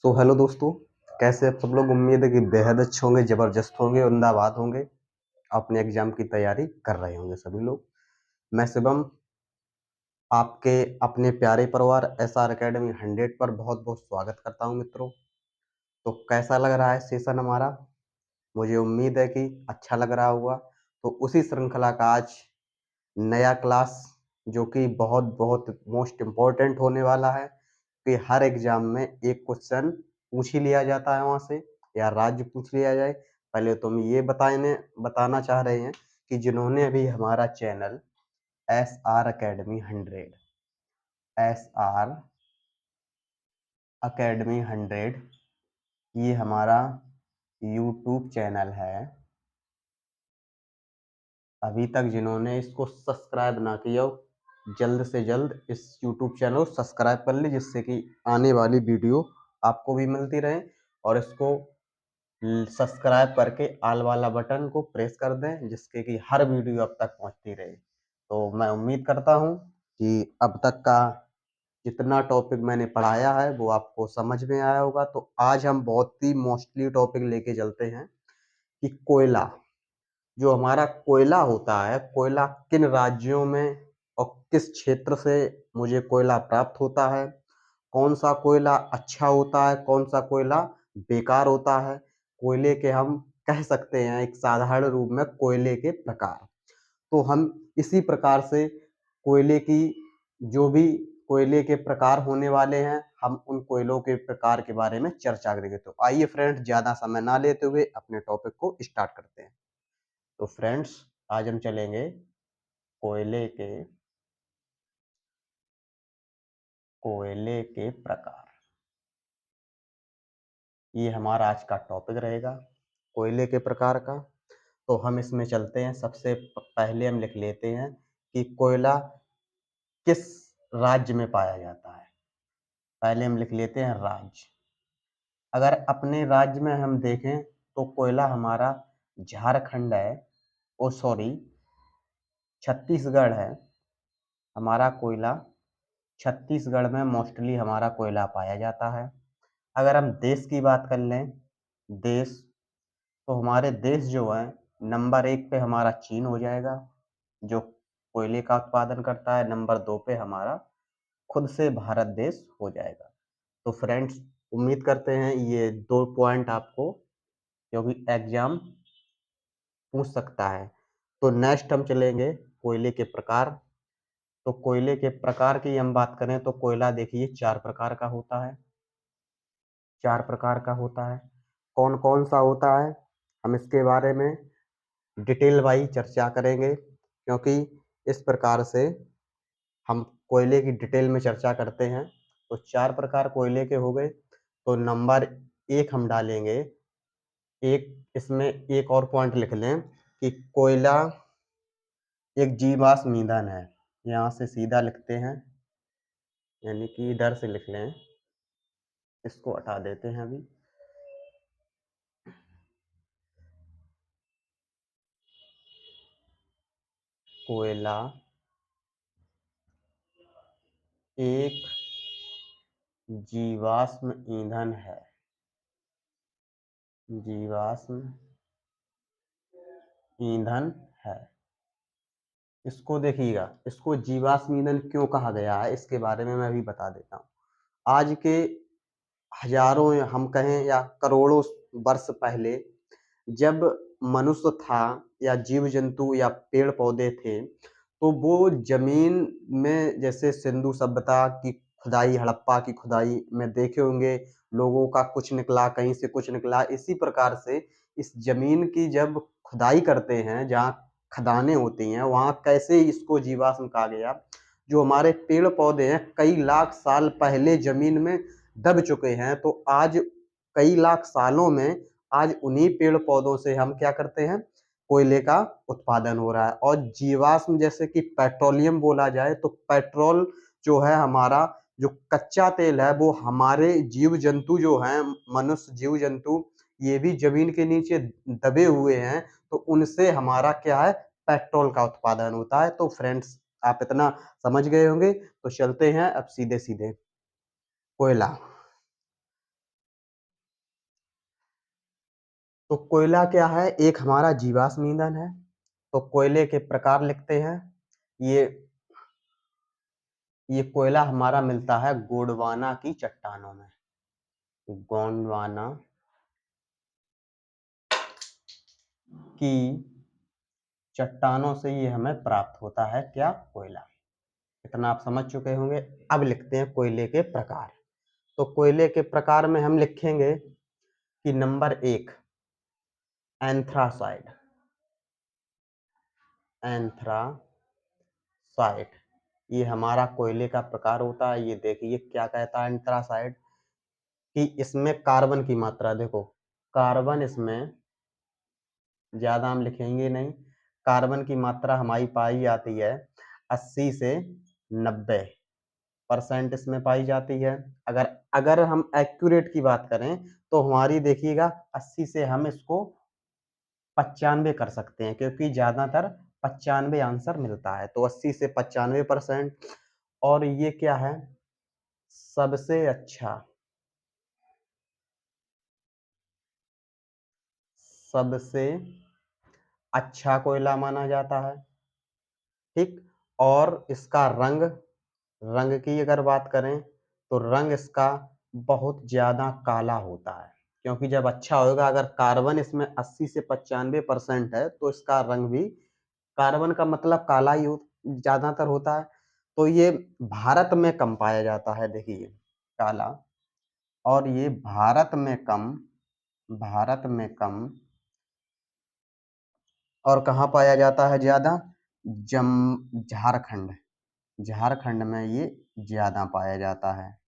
Hello दोस्तों, कैसे आप सब लोग। उम्मीद है कि बेहद अच्छे होंगे, ज़बरदस्त होंगे, उम्दाबाद होंगे। अपने एग्ज़ाम की तैयारी कर रहे होंगे सभी लोग। मैं शिवम, आपके अपने प्यारे परिवार एसआर एकेडमी 100 पर बहुत-बहुत स्वागत करता हूँ मित्रों। तो कैसा लग रहा है सेशन हमारा? मुझे उम्मीद है कि अच्छा लग रहा होगा। तो उसी श्रृंखला का आज नया क्लास, जो कि बहुत-बहुत मोस्ट इम्पोर्टेंट होने वाला है, कि हर एग्जाम में एक क्वेश्चन पूछ ही लिया जाता है वहाँ से, या राज्य पूछ लिया जाए। पहले तो हम ये बताना चाह रहे हैं कि जिन्होंने अभी हमारा channel S R academy 100 S R academy 100 ये हमारा यूट्यूब चैनल है, अभी तक जिन्होंने इसको सब्सक्राइब ना किया हो, जल्द से जल्द इस यूट्यूब चैनल को सब्सक्राइब कर ले, जिससे कि आने वाली वीडियो आपको भी मिलती रहे। और इसको सब्सक्राइब करके आल वाला बटन को प्रेस कर दें, जिससे कि हर वीडियो अब तक पहुंचती रहे। तो मैं उम्मीद करता हूं कि अब तक का जितना टॉपिक मैंने पढ़ाया है वो आपको समझ में आया होगा। तो आज हम बहुत ही मोस्टली टॉपिक लेके चलते हैं कि कोयला, जो हमारा कोयला होता है, कोयला किन राज्यों में और किस क्षेत्र से मुझे कोयला प्राप्त होता है, कौन सा कोयला अच्छा होता है, कौन सा कोयला बेकार होता है। कोयले के हम कह सकते हैं एक साधारण रूप में कोयले के प्रकार। तो हम इसी प्रकार से कोयले की, जो भी कोयले के प्रकार होने वाले हैं, हम उन कोयलों के प्रकार के बारे में चर्चा करेंगे। तो आइए फ्रेंड्स, ज्यादा समय ना लेते हुए अपने टॉपिक को स्टार्ट करते हैं। तो फ्रेंड्स, आज हम चलेंगे कोयले के प्रकार। ये हमारा आज का टॉपिक रहेगा, कोयले के प्रकार का। तो हम इसमें चलते हैं। सबसे पहले हम लिख लेते हैं कि कोयला किस राज्य में पाया जाता है। पहले हम लिख लेते हैं राज्य। अगर अपने राज्य में हम देखें तो कोयला हमारा झारखंड है, ओ सॉरी, छत्तीसगढ़ है। हमारा कोयला छत्तीसगढ़ में मोस्टली हमारा कोयला पाया जाता है। अगर हम देश की बात कर लें, देश, तो हमारे देश जो है नंबर 1 पे हमारा चीन हो जाएगा, जो कोयले का उत्पादन करता है। नंबर 2 पे हमारा खुद से भारत देश हो जाएगा। तो फ्रेंड्स, उम्मीद करते हैं ये 2 पॉइंट आपको, क्योंकि एग्जाम पूछ सकता है। तो नेक्स्ट हम चलेंगे कोयले के प्रकार। तो कोयले के प्रकार की हम बात करें तो कोयला देखिए 4 प्रकार का होता है। 4 प्रकार का होता है। कौन कौन सा होता है, हम इसके बारे में डिटेल वाइज चर्चा करेंगे, क्योंकि इस प्रकार से हम कोयले की डिटेल में चर्चा करते हैं। तो 4 प्रकार कोयले के हो गए। तो नंबर 1 हम डालेंगे, एक इसमें एक और पॉइंट लिख लें कि कोयला एक जीवाश्म ईंधन है। यहाँ से सीधा लिखते हैं, यानी कि इधर से लिख लें, इसको हटा देते हैं अभी। कोयला एक जीवाश्म ईंधन है। जीवाश्म ईंधन है। इसको देखिएगा, इसको जीवाश्म ईंधन क्यों कहा गया है, इसके बारे में मैं भी बता देता हूँ। आज के हजारों, या हम कहें या करोड़ों वर्ष पहले, जब मनुष्य था या जीव जंतु या पेड़ पौधे थे, तो वो जमीन में, जैसे सिंधु सभ्यता की खुदाई, हड़प्पा की खुदाई में देखे होंगे, लोगों का कुछ निकला, कहीं से कुछ निकला। इसी प्रकार से इस जमीन की जब खुदाई करते हैं, जहाँ खदानें होती हैं, वहाँ कैसे इसको जीवाश्म कहा गया। जो हमारे पेड़ पौधे हैं कई लाख साल पहले जमीन में दब चुके हैं, तो आज कई लाख सालों में आज उन्हीं पेड़ पौधों से हम क्या करते हैं, कोयले का उत्पादन हो रहा है। और जीवाश्म, जैसे कि पेट्रोलियम बोला जाए, तो पेट्रोल जो है हमारा, जो कच्चा तेल है, वो हमारे जीव जंतु जो हैं, मनुष्य जीव जंतु, ये भी जमीन के नीचे दबे हुए हैं, तो उनसे हमारा क्या है, पेट्रोल का उत्पादन होता है। तो फ्रेंड्स, आप इतना समझ गए होंगे। तो चलते हैं अब सीधे सीधे कोयला। तो कोयला क्या है, एक हमारा जीवाश्म ईंधन है। तो कोयले के प्रकार लिखते हैं। ये ये कोयला हमारा मिलता है गोंडवाना की चट्टानों में। गोंडवाना की चट्टानों से ये हमें प्राप्त होता है क्या, कोयला। इतना आप समझ चुके होंगे। अब लिखते हैं कोयले के प्रकार। तो कोयले के प्रकार में हम लिखेंगे कि नंबर 1 एंथ्रासाइड। एंथ्रासाइड ये हमारा कोयले का प्रकार होता है। ये देखिए क्या कहता है एंथ्रासाइड, कि इसमें कार्बन की मात्रा देखो, कार्बन इसमें ज्यादा हम लिखेंगे नहीं। कार्बन की मात्रा हमारी पाई जाती है 80 से 90% इसमें पाई जाती है। अगर अगर हम एक्यूरेट की बात करें तो हमारी देखिएगा 80 से हम इसको 95 कर सकते हैं, क्योंकि ज्यादातर 95 आंसर मिलता है। तो 80 से 95%। और ये क्या है, सबसे अच्छा कोयला माना जाता है। ठीक। और इसका रंग रंग की अगर बात करें तो रंग इसका बहुत ज्यादा काला होता है, क्योंकि जब अच्छा होगा, अगर कार्बन इसमें 80 से 95% है तो इसका रंग भी, कार्बन का मतलब काला ही ज्यादातर होता है। तो ये भारत में कम पाया जाता है, देखिए काला। और ये भारत में कम और कहाँ पाया जाता है ज्यादा, जम झारखंड। झारखंड में ये ज्यादा पाया जाता है।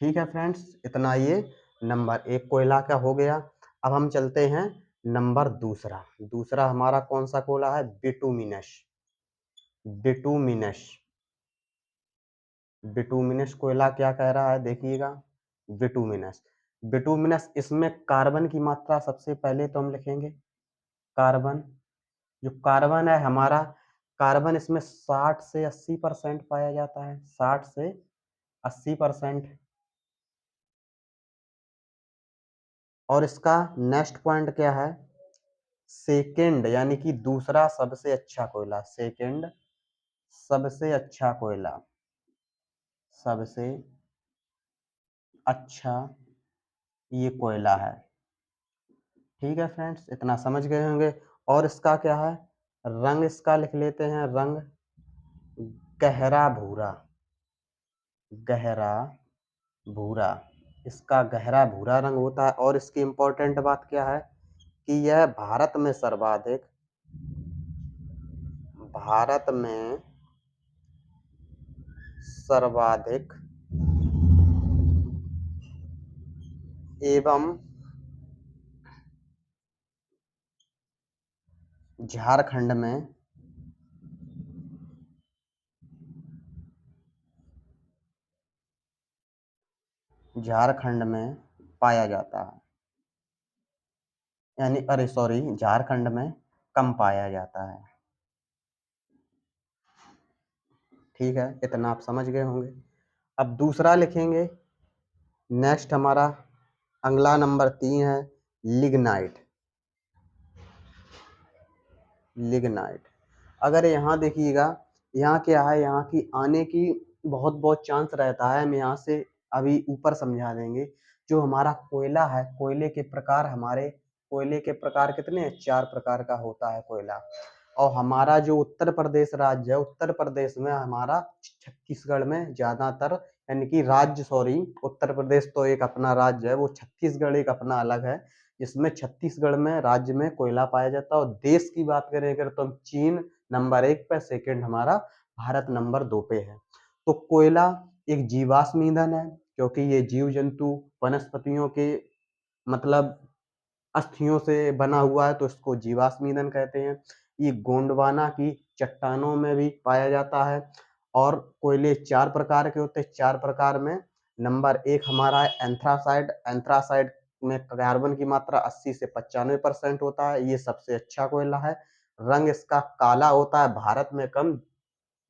ठीक है फ्रेंड्स, इतना ये नंबर 1 कोयला का हो गया। अब हम चलते हैं नंबर दूसरा। दूसरा हमारा कौन सा कोयला है, बिटुमिनस। बिटुमिनस बिटुमिनस कोयला क्या कह रहा है, देखिएगा। बिटुमिनस बिटुमिनस इसमें कार्बन की मात्रा सबसे पहले तो हम लिखेंगे। कार्बन, जो कार्बन है हमारा, कार्बन इसमें 60 से 80% पाया जाता है। 60 से 80%। और इसका नेक्स्ट पॉइंट क्या है, सेकेंड, यानी कि दूसरा सबसे अच्छा कोयला। सेकेंड सबसे अच्छा कोयला, सबसे अच्छा ये कोयला है। ठीक है फ्रेंड्स, इतना समझ गए होंगे। और इसका क्या है, रंग इसका लिख लेते हैं। रंग गहरा भूरा। गहरा भूरा, इसका गहरा भूरा रंग होता है। और इसकी इंपॉर्टेंट बात क्या है कि यह भारत में सर्वाधिक एवं झारखंड में पाया जाता है। यानी अरे सॉरी, झारखंड में कम पाया जाता है। ठीक है, इतना आप समझ गए होंगे। अब दूसरा लिखेंगे। नेक्स्ट हमारा अगला नंबर 3 है लिग्नाइट। लिग्नाइट अगर यहाँ देखिएगा, यहाँ क्या है, यहाँ की आने की बहुत बहुत चांस रहता है। हम यहाँ से अभी ऊपर समझा देंगे। जो हमारा कोयला है, कोयले के प्रकार कितने हैं, 4 प्रकार का होता है कोयला। और हमारा जो उत्तर प्रदेश राज्य है, उत्तर प्रदेश में हमारा छत्तीसगढ़ में ज्यादातर, यानी कि राज्य, सॉरी, उत्तर प्रदेश तो एक अपना राज्य है, वो छत्तीसगढ़ एक अपना अलग है। इसमें छत्तीसगढ़ में राज्य में कोयला पाया जाता है। और देश की बात करें अगर तो चीन नंबर 1 पे, सेकंड हमारा भारत नंबर 2 पे है। तो कोयला एक जीवाश्म ईंधन है, क्योंकि ये जीव जंतु वनस्पतियों के मतलब अस्थियों से बना हुआ है, तो इसको जीवाश्म ईंधन कहते हैं। ये गोंडवाना की चट्टानों में भी पाया जाता है। और कोयले 4 प्रकार के होते हैं। 4 प्रकार में नंबर 1 हमारा है एंथ्रासाइड। एंथ्रासाइड में कार्बन की मात्रा 80 से 95% होता है। ये सबसे अच्छा कोयला है। रंग इसका काला होता है, भारत में कम,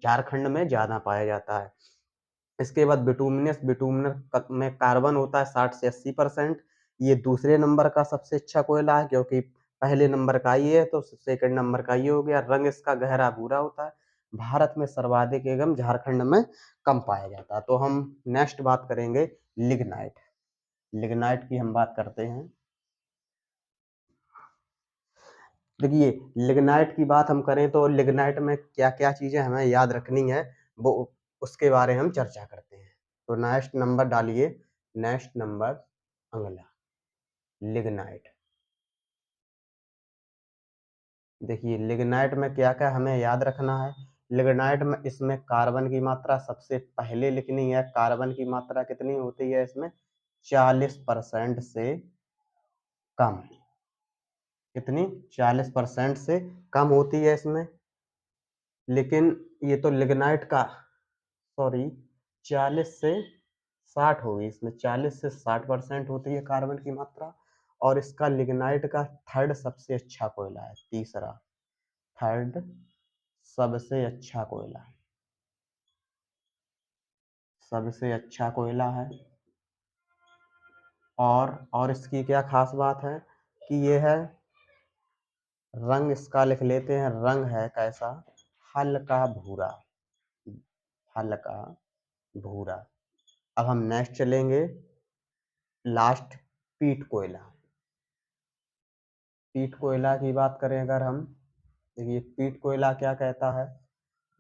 झारखंड में ज्यादा पाया जाता है। इसके बाद बिटुमिनस। बिटुमिनस में कार्बन होता है 60 से 80%। ये दूसरे नंबर का सबसे अच्छा कोयला है, क्योंकि पहले नंबर का ये है तो सेकंड नंबर का ये हो गया। रंग इसका गहरा भूरा होता है। भारत में सर्वाधिक एवं झारखंड में कम पाया जाता है। तो हम नेक्स्ट बात करेंगे लिग्नाइट। लिग्नाइट की हम बात करते हैं। देखिए, लिग्नाइट की बात हम करें तो लिग्नाइट में क्या क्या चीजें हमें याद रखनी है, वो उसके बारे में हम चर्चा करते हैं। तो नेक्स्ट नंबर डालिए, नेक्स्ट नंबर अगला लिग्नाइट। देखिए, लिग्नाइट में क्या क्या हमें याद रखना है। लिग्नाइट में इसमें कार्बन की मात्रा सबसे पहले लिखनी है। कार्बन की मात्रा कितनी होती है इसमें? 40% से कम। कितनी? 40% से कम होती है इसमें। लेकिन ये तो लिग्नाइट का, सॉरी, 40 से 60 होगी इसमें। 40 से 60% होती है कार्बन की मात्रा। और इसका लिग्नाइट का थर्ड सबसे अच्छा कोयला है, तीसरा, थर्ड सबसे अच्छा कोयला, सबसे अच्छा कोयला है। और इसकी क्या खास बात है कि ये है, रंग इसका लिख लेते हैं। रंग है कैसा? हल्का भूरा, हल्का भूरा। अब हम नेक्स्ट चलेंगे, लास्ट, पीट कोयला। पीट कोयला की बात करें अगर हम, देखिए पीट कोयला क्या कहता है,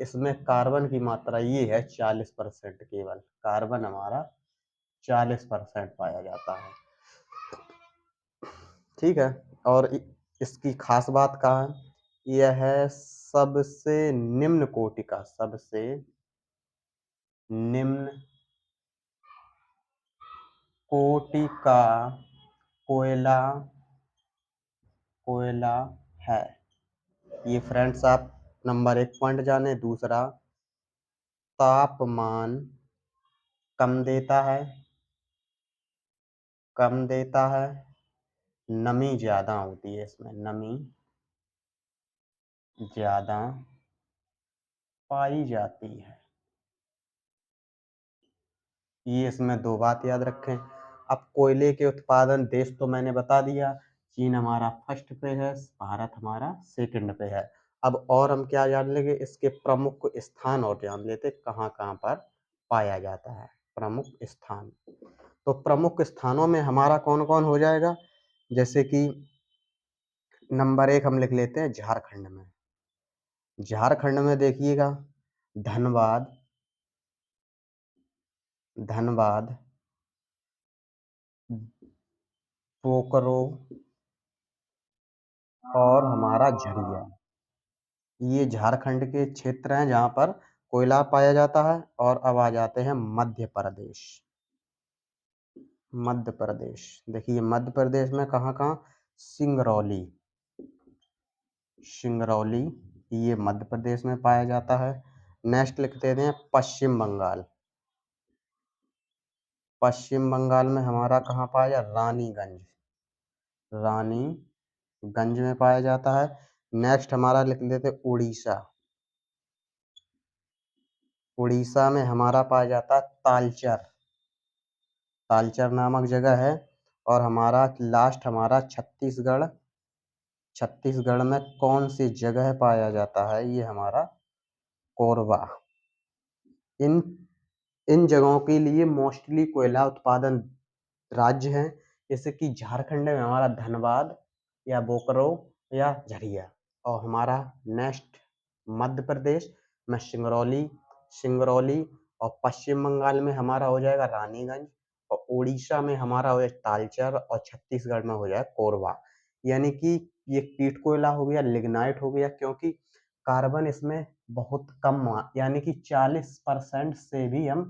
इसमें कार्बन की मात्रा ये है 40%, केवल कार्बन हमारा 40% पाया जाता है। ठीक है। और इसकी खास बात का है, यह है सबसे निम्न कोटि का, सबसे निम्न कोटि का कोयला, कोयला है। ये फ्रेंड्स आप नंबर 1 पॉइंट जाने। दूसरा, तापमान कम देता है, कम देता है। नमी ज्यादा होती है इसमें, नमी ज्यादा पाई जाती है। ये इसमें दो बात याद रखें। अब कोयले के उत्पादन देश तो मैंने बता दिया, चीन हमारा फर्स्ट पे है, भारत हमारा सेकंड पे है। अब और हम क्या जान लेंगे, इसके प्रमुख स्थान और जान लेते, कहाँ कहाँ पर पाया जाता है प्रमुख स्थान। तो प्रमुख स्थानों में हमारा कौन कौन हो जाएगा, जैसे कि नंबर 1 हम लिख लेते हैं झारखंड में। झारखंड में देखिएगा, धनबाद, धनबाद, बोकारो और हमारा झरिया, ये झारखंड के क्षेत्र हैं जहाँ पर कोयला पाया जाता है। और अब आ जाते हैं मध्य प्रदेश। मध्य प्रदेश, देखिए मध्य प्रदेश में कहाँ कहाँ, सिंगरौली, सिंगरौली ये मध्य प्रदेश में पाया जाता है। नेक्स्ट लिखते हैं पश्चिम बंगाल। पश्चिम बंगाल में हमारा कहाँ पाया जाता, रानीगंज, रानीगंज में पाया जाता है। नेक्स्ट हमारा लिख लेते उड़ीसा। उड़ीसा में हमारा पाया जाता है तालचर, तालचर नामक जगह है। और हमारा लास्ट हमारा छत्तीसगढ़। छत्तीसगढ़ में कौन सी जगह पाया जाता है, ये हमारा कोरबा। इन इन जगहों के लिए मोस्टली कोयला उत्पादन राज्य हैं, जैसे कि झारखंड में हमारा धनबाद या बोकारो या झरिया। और हमारा नेक्स्ट मध्य प्रदेश में सिंगरौली, सिंगरौली। और पश्चिम बंगाल में हमारा हो जाएगा रानीगंज। और उड़ीसा में हमारा हो जाएगा तालचर। और छत्तीसगढ़ में हो जाएगा कोरबा। यानी कि ये पीट कोयला हो गया, लिग्नाइट हो गया, क्योंकि कार्बन इसमें बहुत कम, यानी कि 40% से भी हम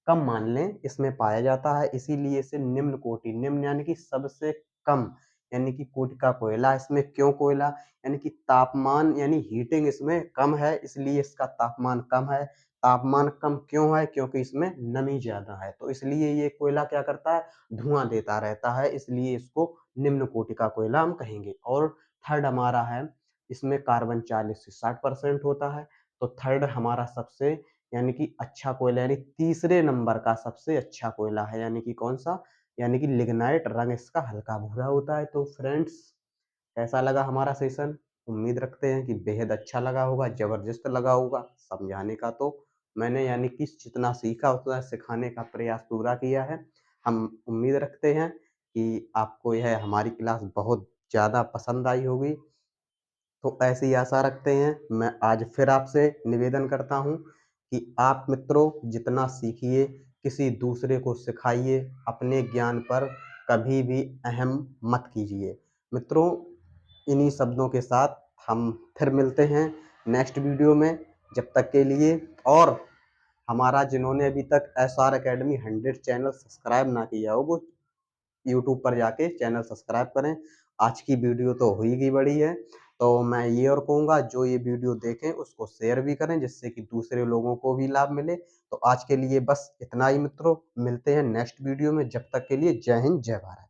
कम मान लें इसमें पाया जाता है। इसीलिए इसे निम्न कोटि, निम्न यानी कि सबसे कम, यानी कि कोटि का कोयला। इसमें क्यों कोयला, यानी कि तापमान यानी हीटिंग इसमें कम है, इसलिए इसका तापमान कम है। तापमान कम क्यों है, क्योंकि इसमें नमी ज्यादा है, तो इसलिए ये कोयला क्या करता है, धुआं देता रहता है, इसलिए इसको निम्न कोटि का कोयला हम कहेंगे। और थर्ड हमारा है, इसमें कार्बन 40 से 60% होता है। तो थर्ड हमारा सबसे यानी कि अच्छा कोयला, यानी तीसरे नंबर का सबसे अच्छा कोयला है, यानी कि कौन सा, यानी कि लिग्नाइट रंग इसका हल्का भूरा होता है। तो फ्रेंड्स, कैसा लगा हमारा सेशन? उम्मीद रखते हैं कि बेहद अच्छा लगा होगा, ज़बरदस्त लगा होगा। समझाने का तो मैंने यानी कि जितना सीखा उतना सिखाने का प्रयास पूरा किया है। हम उम्मीद रखते हैं कि आपको यह हमारी क्लास बहुत ज़्यादा पसंद आई होगी। तो ऐसी आशा रखते हैं। मैं आज फिर आपसे निवेदन करता हूँ कि आप मित्रों जितना सीखिए, किसी दूसरे को सिखाइए, अपने ज्ञान पर कभी भी अहम मत कीजिए। मित्रों, इन्हीं शब्दों के साथ हम फिर मिलते हैं नेक्स्ट वीडियो में। जब तक के लिए, और हमारा जिन्होंने अभी तक एसआर एकेडमी 100 चैनल सब्सक्राइब ना किया हो, वो यूट्यूब पर जाके चैनल सब्सक्राइब करें। आज की वीडियो तो हुई ही बड़ी है, तो मैं ये और कहूँगा जो ये वीडियो देखें उसको शेयर भी करें, जिससे कि दूसरे लोगों को भी लाभ मिले। तो आज के लिए बस इतना ही मित्रों, मिलते हैं नेक्स्ट वीडियो में। जब तक के लिए जय हिंद, जय भारत।